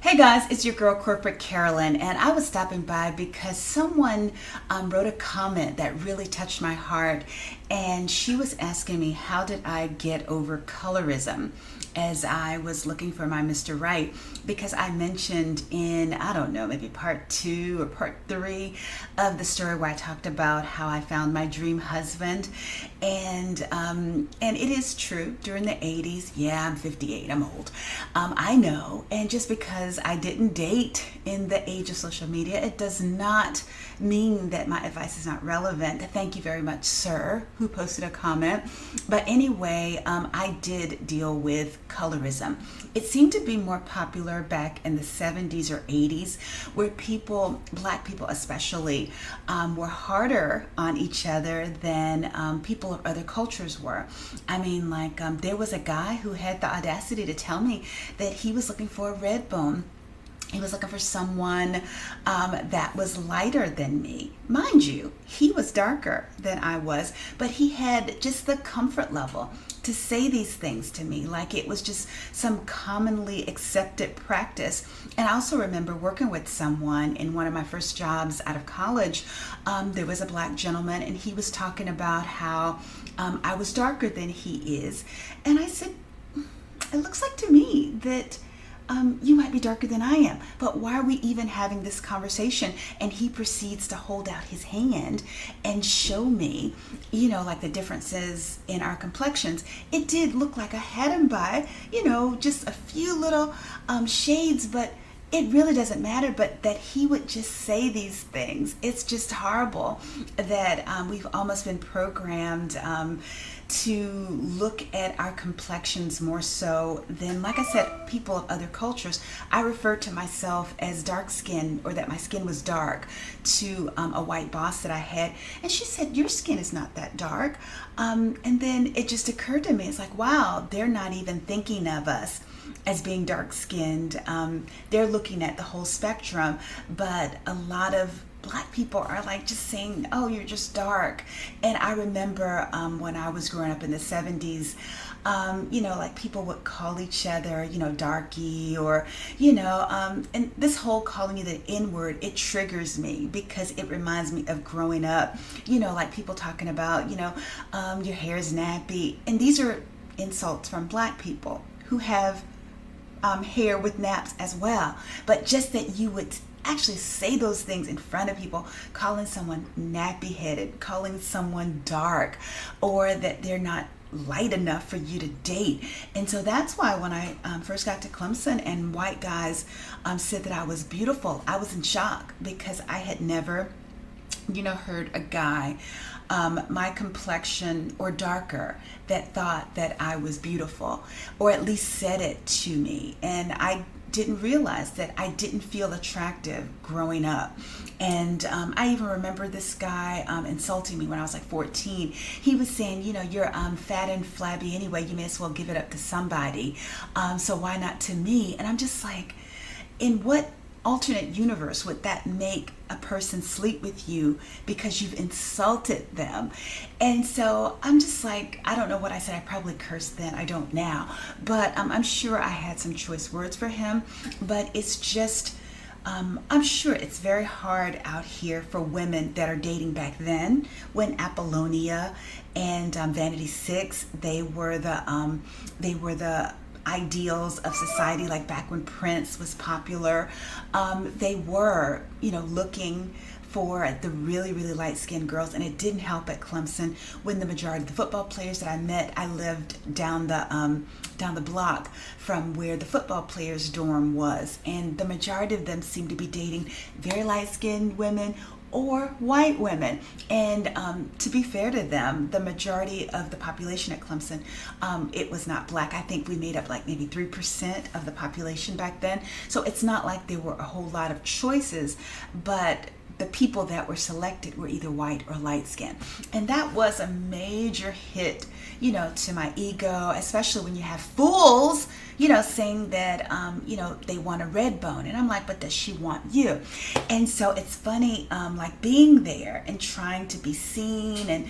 Hey guys, it's your girl Corporate Carolyn, and I was stopping by because someone wrote a comment that really touched my heart, and she was asking me how did I get over colorism as I was looking for my Mr. Right, because I mentioned in, I don't know, maybe part 2 or part 3 of the story where I talked about how I found my dream husband, and it is true, during the 80s, yeah, I'm 58, I'm old, I know, and just because I didn't date in the age of social media, it does not mean that my advice is not relevant. Thank you very much, sir, who posted a comment. But anyway, I did deal with colorism. It seemed to be more popular back in the 70s or 80s, where people, black people especially, were harder on each other than people of other cultures were. I mean, there was a guy who had the audacity to tell me that he was looking for a red bone. He was looking for someone that was lighter than me. Mind you, he was darker than I was, but he had just the comfort level to say these things to me like it was just some commonly accepted practice. And I also remember working with someone in one of my first jobs out of college. There was a black gentleman, and he was talking about how I was darker than he is. And I said, it looks like to me that you might be darker than I am, but why are we even having this conversation? And he proceeds to hold out his hand and show me, like the differences in our complexions. It did look like I had him by, just a few little shades, but it really doesn't matter. But that he would just say these things, it's just horrible that we've almost been programmed to look at our complexions more so than, like I said, people of other cultures. I referred to myself as dark skinned, or that my skin was dark, to a white boss that I had, and she said, your skin is not that dark. And then it just occurred to me, it's like, wow, they're not even thinking of us as being dark skinned. They're looking at the whole spectrum, but a lot of black people are just saying, oh, you're just dark. And I remember when I was growing up in the 70s, people would call each other, darky, or, and this whole calling you the N-word, it triggers me because it reminds me of growing up, people talking about, your hair is nappy. And these are insults from black people who have hair with naps as well. But just that you would actually say those things in front of people, calling someone nappy headed, calling someone dark, or that they're not light enough for you to date. And so that's why when I first got to Clemson and white guys said that I was beautiful, I was in shock, because I had never heard a guy my complexion or darker that thought that I was beautiful, or at least said it to me. And I didn't realize that I didn't feel attractive growing up. And I even remember this guy insulting me when I was 14. He was saying, you're fat and flabby anyway, you may as well give it up to somebody. So why not to me? And I'm just like, in what alternate universe would that make a person sleep with you because you've insulted them? And so I'm just like, I don't know what I said. I probably cursed then. I don't now. But I'm sure I had some choice words for him. But it's just, I'm sure it's very hard out here for women that are dating back then, when Apollonia and Vanity Six, they were the ideals of society, like back when Prince was popular. They were, looking for the really, really light-skinned girls, and it didn't help at Clemson when the majority of the football players that I met, I lived down the block from where the football players' dorm was, and the majority of them seemed to be dating very light-skinned women or white women. And to be fair to them, the majority of the population at Clemson, it was not black. I think we made up maybe 3% of the population back then. So it's not like there were a whole lot of choices, but the people that were selected were either white or light skinned. And that was a major hit, to my ego, especially when you have fools, saying that, they want a red bone. And I'm like, but does she want you? And so it's funny, being there and trying to be seen and,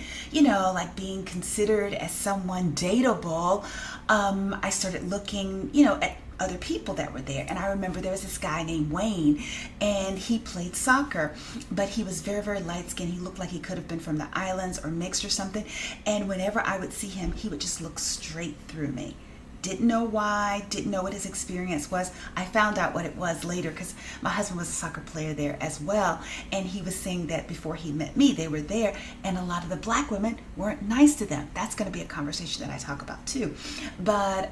being considered as someone dateable. I started looking, at other people that were there. And I remember there was this guy named Wayne, and he played soccer, but he was very, very light skinned. He looked like he could have been from the islands or mixed or something. And whenever I would see him, he would just look straight through me. Didn't know why, didn't know what his experience was. I found out what it was later because my husband was a soccer player there as well. And he was saying that before he met me, they were there, and a lot of the black women weren't nice to them. That's going to be a conversation that I talk about too. But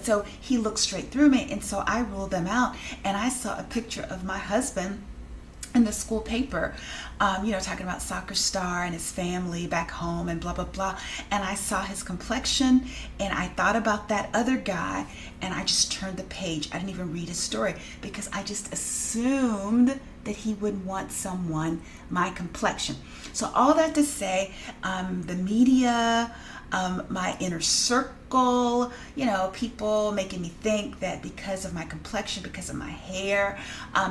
so he looked straight through me, and so I ruled them out. And I saw a picture of my husband in the school paper, talking about soccer star and his family back home and blah, blah, blah. And I saw his complexion, and I thought about that other guy, and I just turned the page. I didn't even read his story because I just assumed that he would want someone my complexion. So all that to say, the media, my inner circle, people making me think that because of my complexion, because of my hair,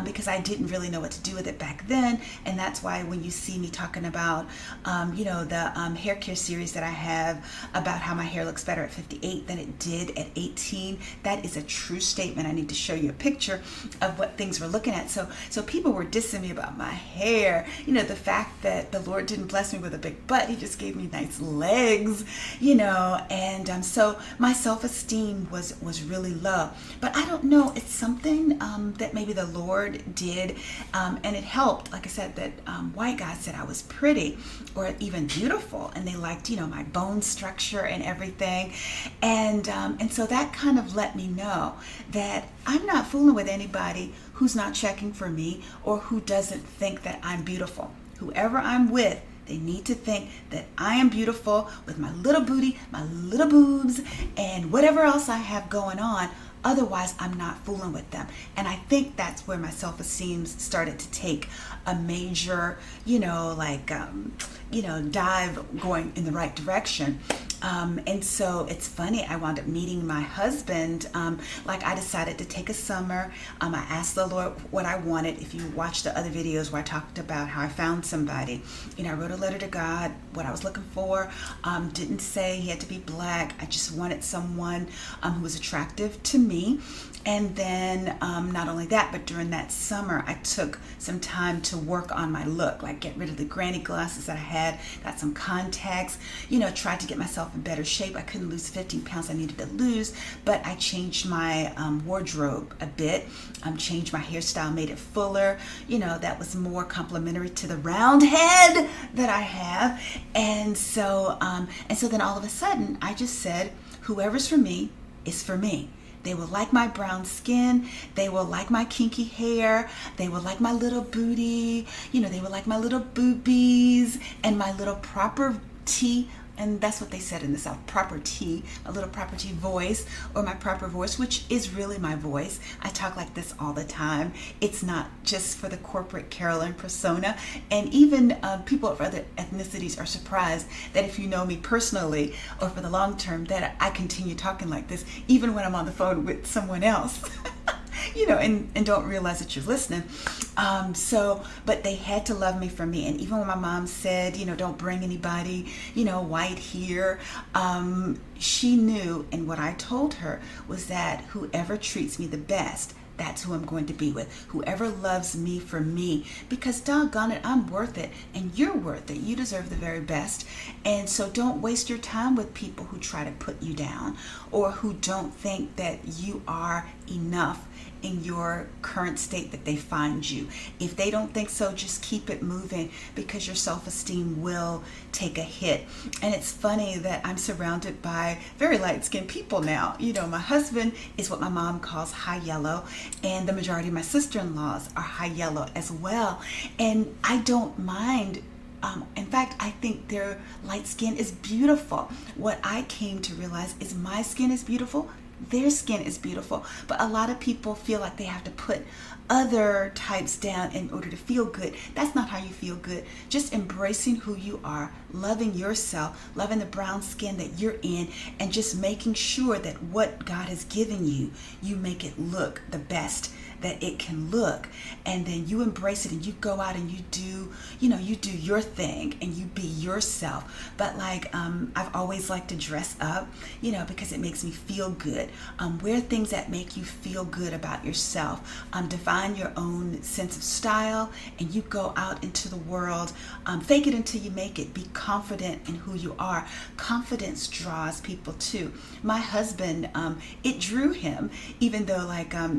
because I didn't really know what to do with it back then. And that's why when you see me talking about, the hair care series that I have about how my hair looks better at 58 than it did at 18, that is a true statement. I need to show you a picture of what things we're looking at. So people were dissing me about my hair, the fact that the Lord didn't bless me with a big butt. He just gave me nice legs, and so my self-esteem was really low. But I don't know, it's something that maybe the Lord did, and it helped. Like I said, that white guys said I was pretty or even beautiful, and they liked my bone structure and everything, and so that kind of let me know that I'm not fooling with anybody who's not checking for me or who doesn't think that I'm beautiful. Whoever I'm with, they need to think that I am beautiful with my little booty, my little boobs, and whatever else I have going on. Otherwise, I'm not fooling with them. And I think that's where my self-esteem started to take a major, dive going in the right direction. And so it's funny, I wound up meeting my husband. I decided to take a summer. I asked the Lord what I wanted. If you watch the other videos where I talked about how I found somebody, I wrote a letter to God, what I was looking for. Didn't say he had to be black. I just wanted someone who was attractive to me. And then not only that, but during that summer, I took some time to work on my look, like get rid of the granny glasses that I had, got some contacts, tried to get myself in better shape. I couldn't lose 15 pounds I needed to lose, but I changed my wardrobe a bit, changed my hairstyle, made it fuller, that was more complimentary to the round head that I have. And so then all of a sudden, I just said, whoever's for me is for me. They will like my brown skin. They will like my kinky hair. They will like my little booty. They will like my little boobies and my little proper T. And that's what they said in the South, proper T, a little proper T voice, or my proper voice, which is really my voice. I talk like this all the time. It's not just for the corporate Carolyn persona. And even people of other ethnicities are surprised that if you know me personally or for the long term, that I continue talking like this, even when I'm on the phone with someone else. And don't realize that you're listening. But they had to love me for me. And even when my mom said, don't bring anybody, white here, she knew, and what I told her was that whoever treats me the best, that's who I'm going to be with. Whoever loves me for me, because doggone it, I'm worth it, and you're worth it. You deserve the very best. And so don't waste your time with people who try to put you down or who don't think that you are enough in your current state that they find you. If they don't think so, just keep it moving, because your self-esteem will take a hit. And it's funny that I'm surrounded by very light-skinned people now. My husband is what my mom calls high yellow, and the majority of my sister-in-laws are high yellow as well. And I don't mind. In fact, I think their light skin is beautiful. What I came to realize is my skin is beautiful, their skin is beautiful. But a lot of people feel like they have to put other types down in order to feel good. That's not how you feel good. Just embracing who you are, loving yourself, loving the brown skin that you're in, and just making sure that what God has given you, you make it look the best that it can look, and then you embrace it and you go out and you do, you do your thing and you be yourself. But like, I've always liked to dress up, because it makes me feel good. Wear things that make you feel good about yourself. Define your own sense of style, and you go out into the world. Fake it until you make it. Be confident in who you are. Confidence draws people too. My husband, it drew him, even though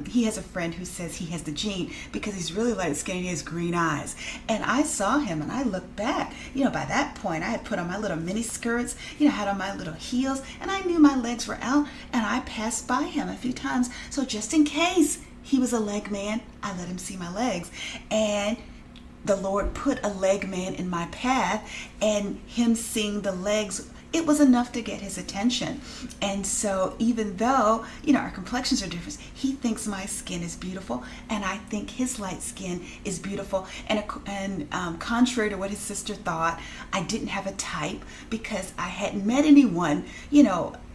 he has a friend who says he has the gene because he's really light skinned, he has green eyes. And I saw him and I looked back, by that point I had put on my little mini skirts, had on my little heels, and I knew my legs were out, and I passed by him a few times. So just in case he was a leg man, I let him see my legs. And the Lord put a leg man in my path, and him seeing the legs, it was enough to get his attention. And so even though, our complexions are different, he thinks my skin is beautiful, and I think his light skin is beautiful. And contrary to what his sister thought, I didn't have a type because I hadn't met anyone,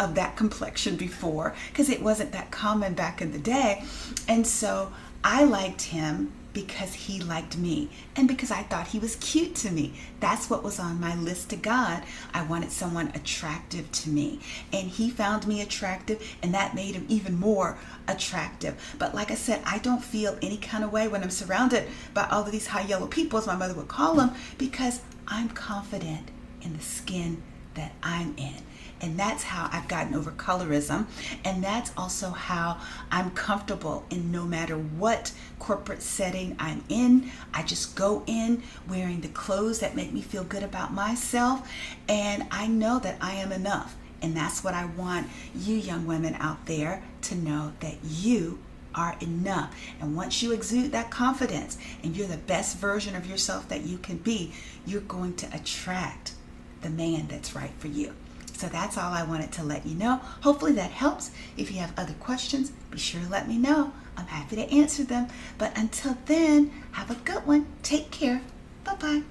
of that complexion before, because it wasn't that common back in the day. And so I liked him because he liked me, and because I thought he was cute to me. That's what was on my list to God. I wanted someone attractive to me, and he found me attractive, and that made him even more attractive. But like I said, I don't feel any kind of way when I'm surrounded by all of these high yellow people, as my mother would call them, because I'm confident in the skin that I'm in. And that's how I've gotten over colorism. And that's also how I'm comfortable in no matter what corporate setting I'm in. I just go in wearing the clothes that make me feel good about myself. And I know that I am enough. And that's what I want you young women out there to know, that you are enough. And once you exude that confidence and you're the best version of yourself that you can be, you're going to attract the man that's right for you. So that's all I wanted to let you know. Hopefully that helps. If you have other questions, be sure to let me know. I'm happy to answer them. But until then, have a good one. Take care. Bye-bye.